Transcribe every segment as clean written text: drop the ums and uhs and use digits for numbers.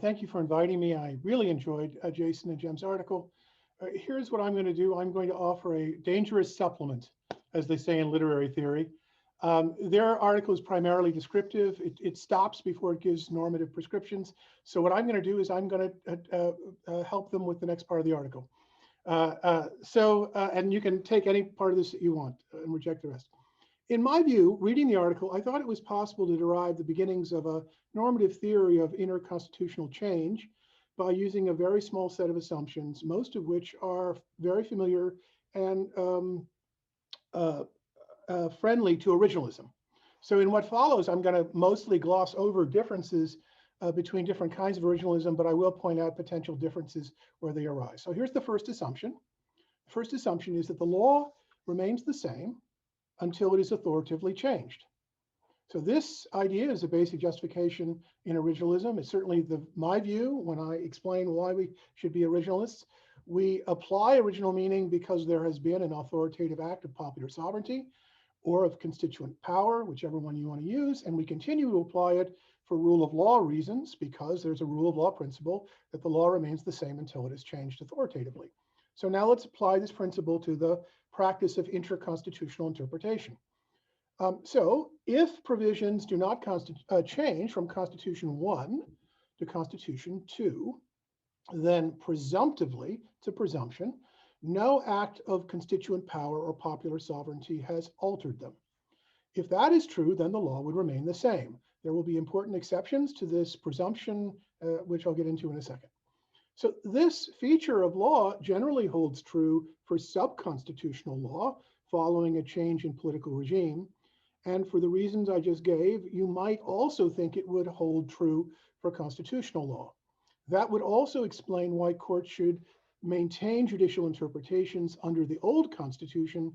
Thank you for inviting me. I really enjoyed Jason and Jem's article. Here's what I'm going to do. I'm going to offer a dangerous supplement, as they say in literary theory. Their article is primarily descriptive. It stops before it gives normative prescriptions. So what I'm going to do is I'm going to help them with the next part of the article. And you can take any part of this that you want and reject the rest. In my view, reading the article, I thought it was possible to derive the beginnings of a normative theory of interconstitutional change by using a very small set of assumptions, most of which are very familiar and uh, friendly to originalism. So in what follows, I'm going to mostly gloss over differences between different kinds of originalism, but I will point out potential differences where they arise. So here's the first assumption. The first assumption is that the law remains the same until it is authoritatively changed. So this idea is a basic justification in originalism. It's certainly my view when I explain why we should be originalists. We apply original meaning because there has been an authoritative act of popular sovereignty or of constituent power, whichever one you want to use, and we continue to apply it for rule of law reasons because there's a rule of law principle that the law remains the same until it is changed authoritatively. So now let's apply this principle to the practice of interconstitutional interpretation. So if provisions do not change from Constitution 1 to Constitution 2, then presumptively, it's a presumption, no act of constituent power or popular sovereignty has altered them. If that is true, then the law would remain the same. There will be important exceptions to this presumption, which I'll get into in a second. So this feature of law generally holds true for subconstitutional law following a change in political regime. And for the reasons I just gave, you might also think it would hold true for constitutional law. That would also explain why courts should maintain judicial interpretations under the old Constitution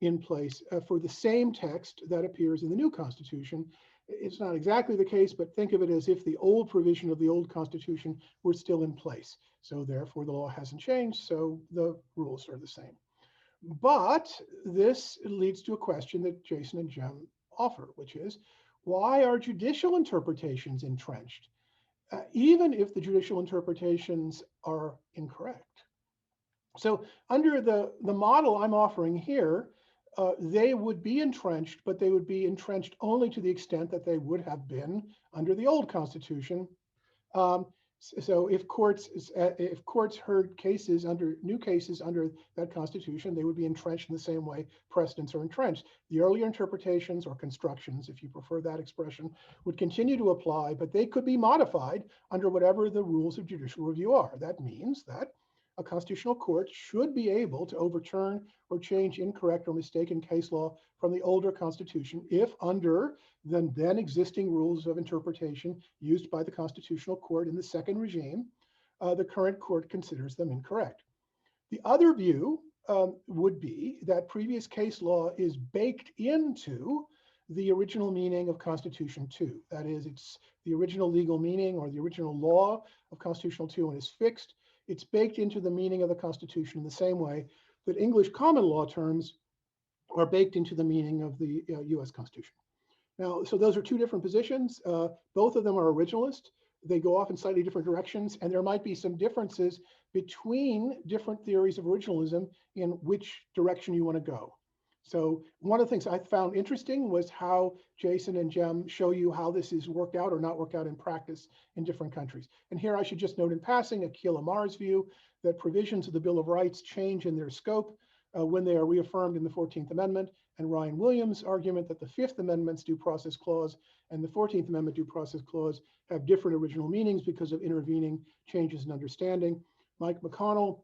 in place for the same text that appears in the new Constitution. It's not exactly the case, but think of it as if the old provision of the old Constitution were still in place. So therefore the law hasn't changed, so the rules are the same. But this leads to a question that Jason and Jem offer, which is, why are judicial interpretations entrenched, even if the judicial interpretations are incorrect? So under the model I'm offering here, they would be entrenched, but they would be entrenched only to the extent that they would have been under the old Constitution. So if courts heard cases under new cases under that Constitution, they would be entrenched in the same way precedents are entrenched. The earlier interpretations or constructions, if you prefer that expression, would continue to apply, but they could be modified under whatever the rules of judicial review are. That means that a constitutional court should be able to overturn or change incorrect or mistaken case law from the older Constitution if under the then existing rules of interpretation used by the Constitutional Court in the second regime, the current court considers them incorrect. The other view would be that previous case law is baked into the original meaning of Constitution 2. That is, it's the original legal meaning or the original law of Constitutional 2 and is fixed. It's baked into the meaning of the Constitution in the same way that English common law terms are baked into the meaning of the US Constitution. Now, so those are two different positions. Both of them are originalist. They go off in slightly different directions, and there might be some differences between different theories of originalism in which direction you want to go. So one of the things I found interesting was how Jason and Jem show you how this is worked out or not worked out in practice in different countries. And here I should just note in passing Akhil Amar's view that provisions of the Bill of Rights change in their scope when they are reaffirmed in the 14th Amendment, and Ryan Williams' argument that the Fifth Amendment's due process clause and the 14th Amendment due process clause have different original meanings because of intervening changes in understanding. Mike McConnell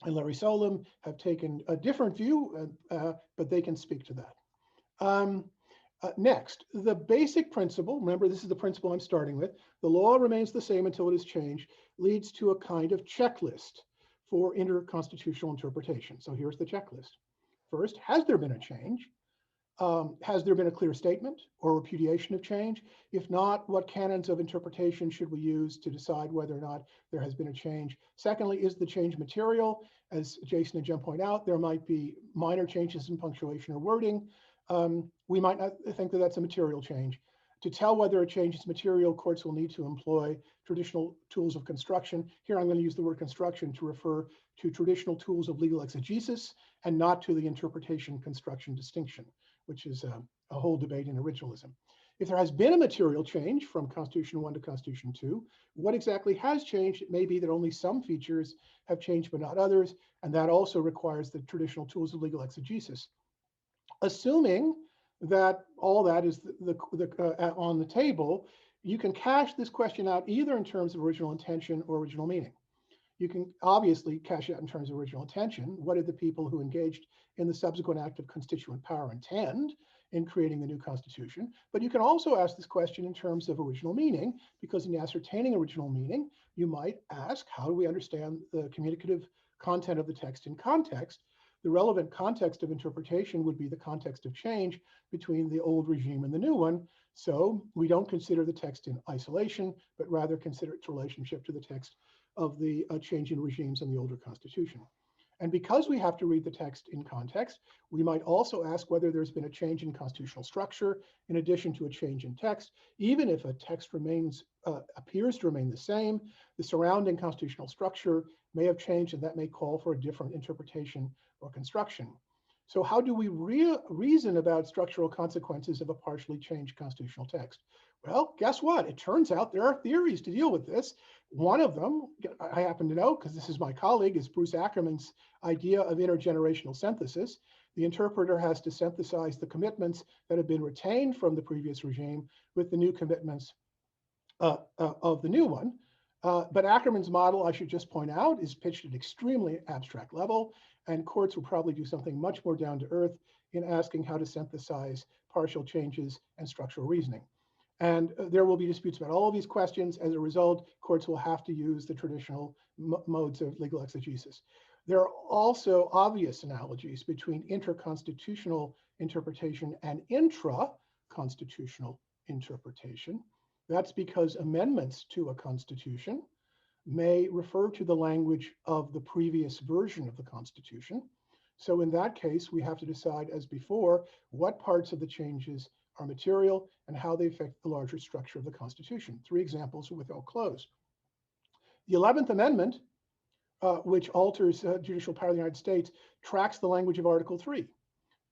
and Larry Solem have taken a different view, but they can speak to that. Next, the basic principle, remember this is the principle I'm starting with, the law remains the same until it is changed, leads to a kind of checklist for interconstitutional interpretation. So here's the checklist. First, has there been a change? Has there been a clear statement or repudiation of change? If not, what canons of interpretation should we use to decide whether or not there has been a change? Secondly, is the change material? As Jason and Jem point out, there might be minor changes in punctuation or wording. We might not think that that's a material change. To tell whether a change is material, courts will need to employ traditional tools of construction. Here I'm going to use the word construction to refer to traditional tools of legal exegesis and not to the interpretation construction distinction, which is a whole debate in originalism. If there has been a material change from Constitution 1 to Constitution 2, what exactly has changed? It may be that only some features have changed but not others, and that also requires the traditional tools of legal exegesis. Assuming that all that is on the table, you can cash this question out either in terms of original intention or original meaning. You can obviously cash it out in terms of original intention. What did the people who engaged in the subsequent act of constituent power intend in creating the new Constitution? But you can also ask this question in terms of original meaning, because in ascertaining original meaning, you might ask, how do we understand the communicative content of the text in context? The relevant context of interpretation would be the context of change between the old regime and the new one. So we don't consider the text in isolation, but rather consider its relationship to the text of the changing regimes in the older Constitution. And because we have to read the text in context, we might also ask whether there's been a change in constitutional structure in addition to a change in text. Even if a text appears to remain the same, the surrounding constitutional structure may have changed, and that may call for a different interpretation or construction. So how do we reason about structural consequences of a partially changed constitutional text? Well, guess what? It turns out there are theories to deal with this. One of them, I happen to know because this is my colleague, is Bruce Ackerman's idea of intergenerational synthesis. The interpreter has to synthesize the commitments that have been retained from the previous regime with the new commitments of the new one. But Ackerman's model, I should just point out, is pitched at an extremely abstract level, and courts will probably do something much more down to earth in asking how to synthesize partial changes and structural reasoning. And there will be disputes about all of these questions. As a result, courts will have to use the traditional modes of legal exegesis. There are also obvious analogies between interconstitutional interpretation and intra-constitutional interpretation. That's because amendments to a constitution may refer to the language of the previous version of the Constitution. So in that case, we have to decide, as before, what parts of the changes are material and how they affect the larger structure of the Constitution. 3 examples with I'll close. The 11th Amendment, which alters judicial power of the United States, tracks the language of Article 3.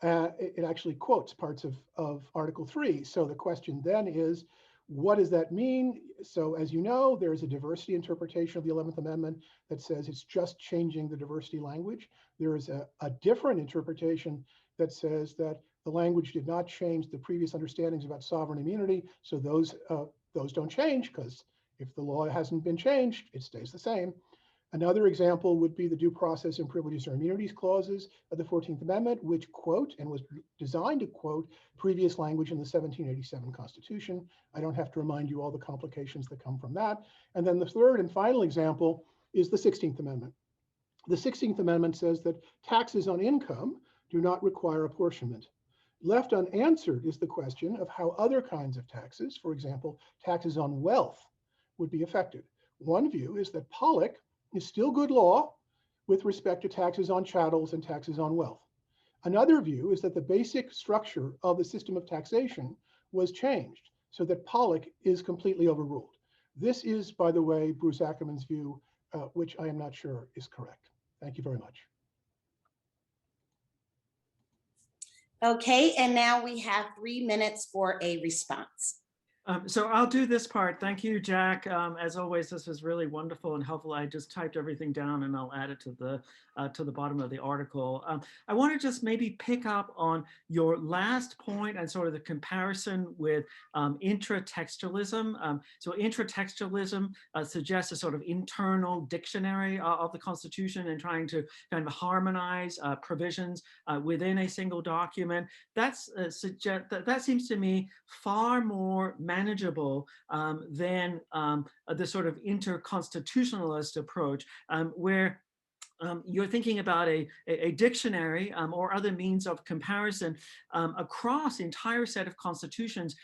It actually quotes parts of Article 3. So the question then is, what does that mean? So as you know, there is a diversity interpretation of the 11th Amendment that says it's just changing the diversity language. There is a different interpretation that says that the language did not change the previous understandings about sovereign immunity. So those don't change, because if the law hasn't been changed, it stays the same. Another example would be the due process and privileges or immunities clauses of the 14th Amendment, which quote and was designed to quote previous language in the 1787 Constitution. I don't have to remind you all the complications that come from that. And then the third and final example is the 16th Amendment. The 16th Amendment says that taxes on income do not require apportionment. Left unanswered is the question of how other kinds of taxes, for example, taxes on wealth, would be affected. One view is that Pollock is still good law with respect to taxes on chattels and taxes on wealth. Another view is that the basic structure of the system of taxation was changed so that Pollock is completely overruled. This is, by the way, Bruce Ackerman's view, which I am not sure is correct. Thank you very much. Okay, and now we have 3 minutes for a response. So I'll do this part. Thank you, Jack. As always, this was really wonderful and helpful. I just typed everything down and I'll add it to the bottom of the article. I want to just maybe pick up on your last point and sort of the comparison with intratextualism. So intratextualism suggests a sort of internal dictionary of the Constitution and trying to kind of harmonize provisions within a single document. That seems to me far more manageable than the sort of interconstitutionalist approach, where you're thinking about a dictionary or other means of comparison across the entire set of constitutions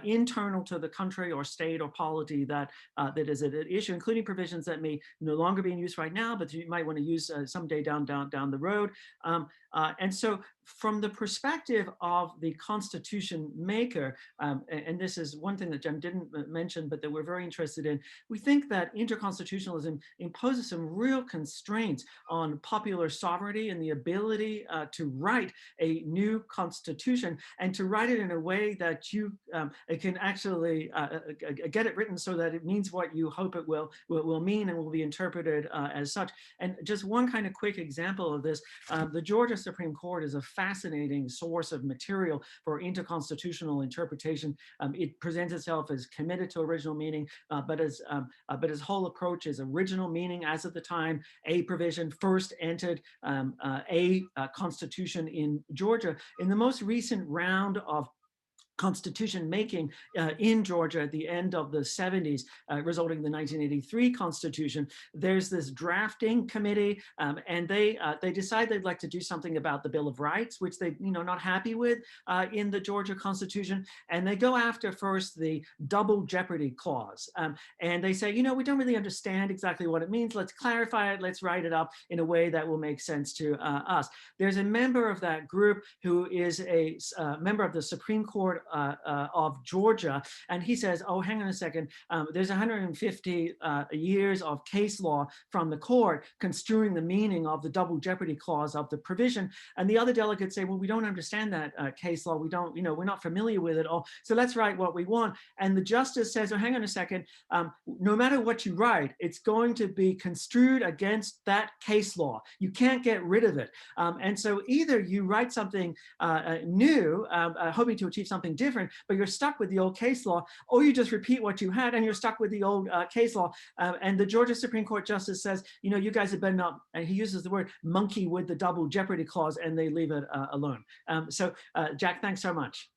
internal to the country or state or polity that is at issue, including provisions that may no longer be in use right now, but you might want to use someday down the road. And so from the perspective of the constitution maker, and this is one thing that Jem didn't mention, but that we're very interested in, we think that interconstitutionalism imposes some real constraints on popular sovereignty and the ability to write a new constitution, and to write it in a way that you can actually get it written so that it means what you hope it will mean and will be interpreted as such. And just one kind of quick example of this, the Georgia Supreme Court is a fascinating source of material for interconstitutional interpretation. It presents itself as committed to original meaning, but its whole approach is original meaning as of the time a provision first entered a constitution in Georgia. In the most recent round of constitution making in Georgia at the end of the 70s, resulting in the 1983 constitution, there's this drafting committee, and they decide they'd like to do something about the Bill of Rights, which they not happy with in the Georgia constitution, and they go after first the double jeopardy clause, and they say, we don't really understand exactly what it means. Let's clarify it. Let's write it up in a way that will make sense to us. There's a member of that group who is a member of the Supreme Court of Georgia, and he says, oh, hang on a second, there's 150 years of case law from the court construing the meaning of the double jeopardy clause of the provision, and the other delegates say, well, we don't understand that case law, we don't, we're not familiar with it all, so let's write what we want. And the justice says, oh, hang on a second, no matter what you write, it's going to be construed against that case law. You can't get rid of it. And so either you write something new, hoping to achieve something different, but you're stuck with the old case law, or you just repeat what you had and you're stuck with the old case law. And the Georgia Supreme Court justice says, you guys had better not, and he uses the word monkey with the double jeopardy clause, and they leave it alone. So Jack, thanks so much.